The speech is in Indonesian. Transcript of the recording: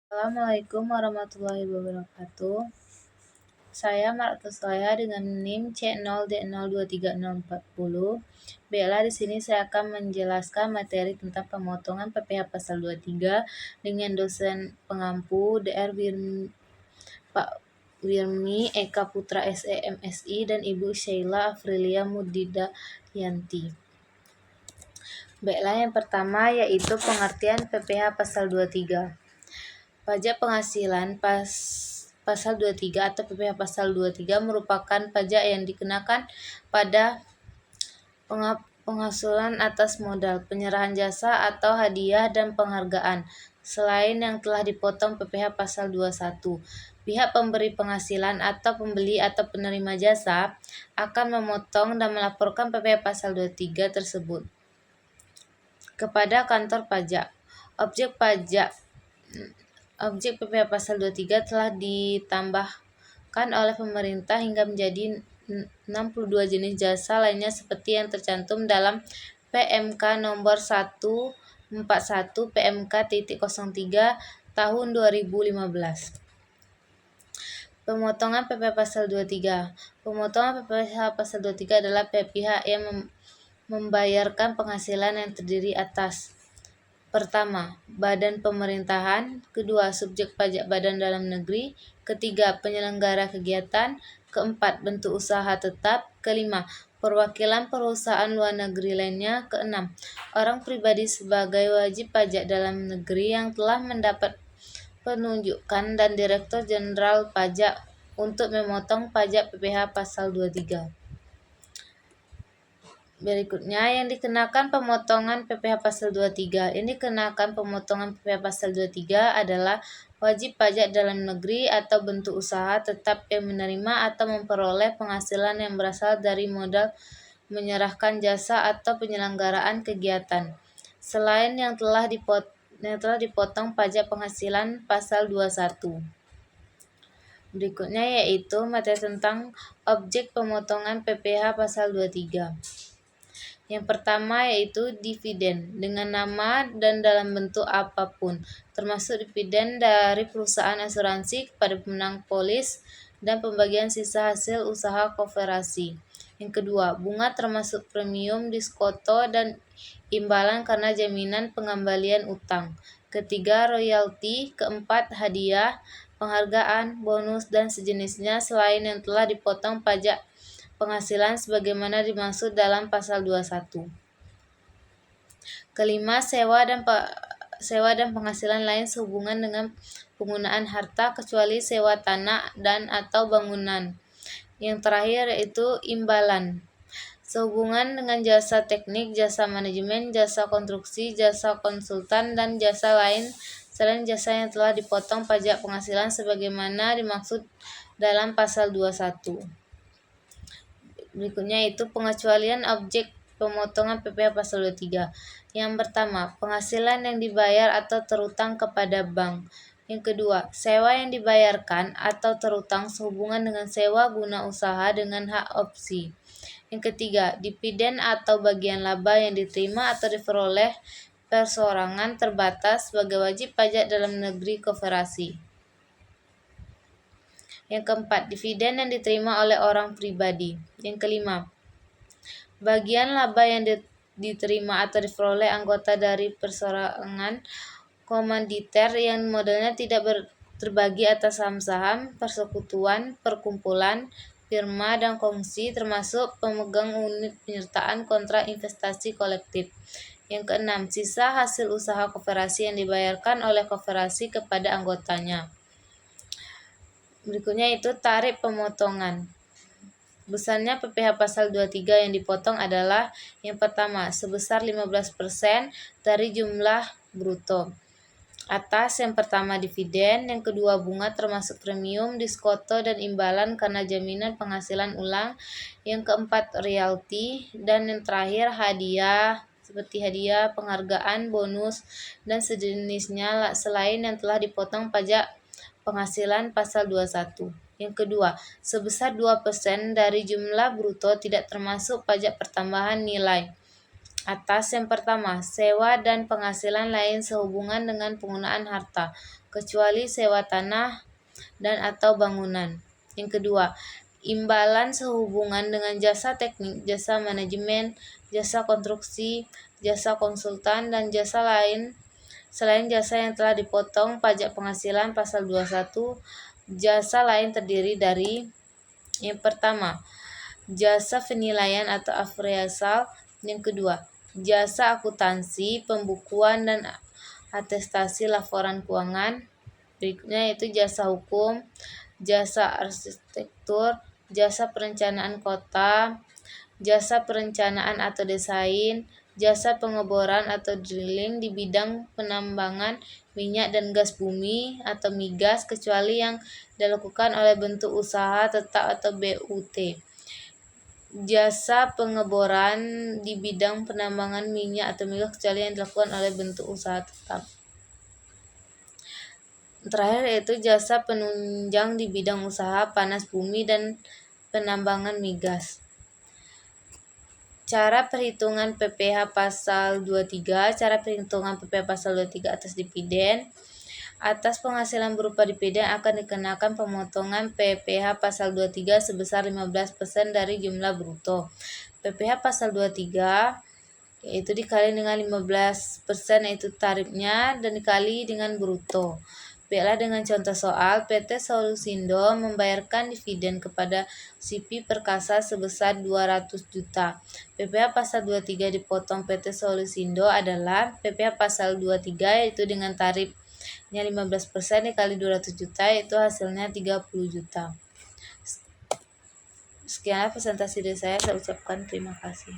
Assalamualaikum warahmatullahi wabarakatuh. Saya Martusaya dengan NIM C0D023040. Baiklah, di sini saya akan menjelaskan materi tentang pemotongan PPh pasal 23 dengan dosen pengampu Pak Wirmi Eka Putra SE MSI dan Ibu Sheila Afrilia Mudidayanti. Baiklah, yang pertama yaitu pengertian PPh pasal 23. Pajak penghasilan pasal 23 atau PPh pasal 23 merupakan pajak yang dikenakan pada penghasilan atas modal, penyerahan jasa atau hadiah dan penghargaan, selain yang telah dipotong PPh pasal 21. Pihak pemberi penghasilan atau pembeli atau penerima jasa akan memotong dan melaporkan PPh pasal 23 tersebut kepada kantor pajak. Objek PPh pasal 23 telah ditambahkan oleh pemerintah hingga menjadi 62 jenis jasa lainnya seperti yang tercantum dalam PMK nomor 141 PMK.03 tahun 2015. Pemotongan PPh pasal 23. Pemotongan PPh pasal 23 adalah pihak yang membayarkan penghasilan yang terdiri atas: pertama, badan pemerintahan; kedua, subjek pajak badan dalam negeri; ketiga, penyelenggara kegiatan; keempat, bentuk usaha tetap; kelima, perwakilan perusahaan luar negeri lainnya; keenam, orang pribadi sebagai wajib pajak dalam negeri yang telah mendapat penunjukan dan Direktur Jenderal Pajak untuk memotong pajak PPh pasal 23. Berikutnya, yang dikenakan pemotongan PPh pasal 23. Yang dikenakan pemotongan PPh pasal 23 adalah wajib pajak dalam negeri atau bentuk usaha tetap yang menerima atau memperoleh penghasilan yang berasal dari modal menyerahkan jasa atau penyelenggaraan kegiatan, selain yang telah dipotong pajak penghasilan pasal 21. Berikutnya yaitu materi tentang objek pemotongan PPh pasal 23. Yang pertama yaitu dividen dengan nama dan dalam bentuk apapun, termasuk dividen dari perusahaan asuransi kepada pemenang polis dan pembagian sisa hasil usaha koperasi. Yang kedua, bunga termasuk premium, diskoto, dan imbalan karena jaminan pengembalian utang. Ketiga, royalti. Keempat, hadiah, penghargaan, bonus, dan sejenisnya selain yang telah dipotong pajak penghasilan sebagaimana dimaksud dalam pasal 21. Kelima, sewa dan penghasilan lain sehubungan dengan penggunaan harta kecuali sewa tanah dan atau bangunan. Yang terakhir yaitu imbalan sehubungan dengan jasa teknik, jasa manajemen, jasa konstruksi, jasa konsultan, dan jasa lain selain jasa yang telah dipotong pajak penghasilan sebagaimana dimaksud dalam pasal 21. Berikutnya itu pengecualian objek pemotongan PPh pasal 23. Yang pertama, penghasilan yang dibayar atau terutang kepada bank. Yang kedua, sewa yang dibayarkan atau terutang sehubungan dengan sewa guna usaha dengan hak opsi. Yang ketiga, dividen atau bagian laba yang diterima atau diperoleh perseorangan terbatas sebagai wajib pajak dalam negeri koperasi. Yang keempat, dividen yang diterima oleh orang pribadi. Yang kelima, bagian laba yang diterima atau diperoleh anggota dari perseorangan komanditer yang modalnya tidak terbagi atas saham-saham, persekutuan, perkumpulan, firma, dan kongsi, termasuk pemegang unit penyertaan kontrak investasi kolektif. Yang keenam, sisa hasil usaha koperasi yang dibayarkan oleh koperasi kepada anggotanya. Berikutnya itu tarif pemotongan. Besarnya PPh pasal 23 yang dipotong adalah: yang pertama, sebesar 15% dari jumlah bruto atas yang pertama dividen, yang kedua bunga termasuk premium, diskoto, dan imbalan karena jaminan penghasilan ulang, yang keempat royalti, dan yang terakhir hadiah seperti hadiah, penghargaan, bonus, dan sejenisnya selain yang telah dipotong pajak penghasilan pasal 21. Yang kedua, sebesar 2% dari jumlah bruto tidak termasuk pajak pertambahan nilai atas yang pertama, sewa dan penghasilan lain sehubungan dengan penggunaan harta, kecuali sewa tanah dan atau bangunan. Yang kedua, imbalan sehubungan dengan jasa teknik, jasa manajemen, jasa konstruksi, jasa konsultan, dan jasa lain selain jasa yang telah dipotong pajak penghasilan pasal 21. Jasa lain terdiri dari yang pertama, jasa penilaian atau appraisal. Yang kedua, jasa akuntansi, pembukuan dan atestasi laporan keuangan. Berikutnya yaitu jasa hukum, jasa arsitektur, jasa perencanaan kota, jasa perencanaan atau desain, jasa pengeboran atau drilling di bidang penambangan minyak dan gas bumi atau migas kecuali yang dilakukan oleh bentuk usaha tetap atau BUT. Jasa pengeboran di bidang penambangan minyak atau migas kecuali yang dilakukan oleh bentuk usaha tetap. Terakhir yaitu jasa penunjang di bidang usaha panas bumi dan penambangan migas. Cara perhitungan PPh pasal 23. Cara perhitungan PPh pasal 23 atas dividen. Atas penghasilan berupa dividen akan dikenakan pemotongan PPh pasal 23 sebesar 15% dari jumlah bruto. PPh pasal 23 yaitu dikali dengan 15% yaitu tarifnya dan dikali dengan bruto. Baiklah, dengan contoh soal, PT Solusindo membayarkan dividen kepada CP Perkasa sebesar 200 juta. PPh pasal 23 dipotong PT Solusindo adalah PPh pasal 23 yaitu dengan tarifnya 15% dikali 200 juta yaitu hasilnya 30 juta. Sekianlah presentasi dari saya ucapkan terima kasih.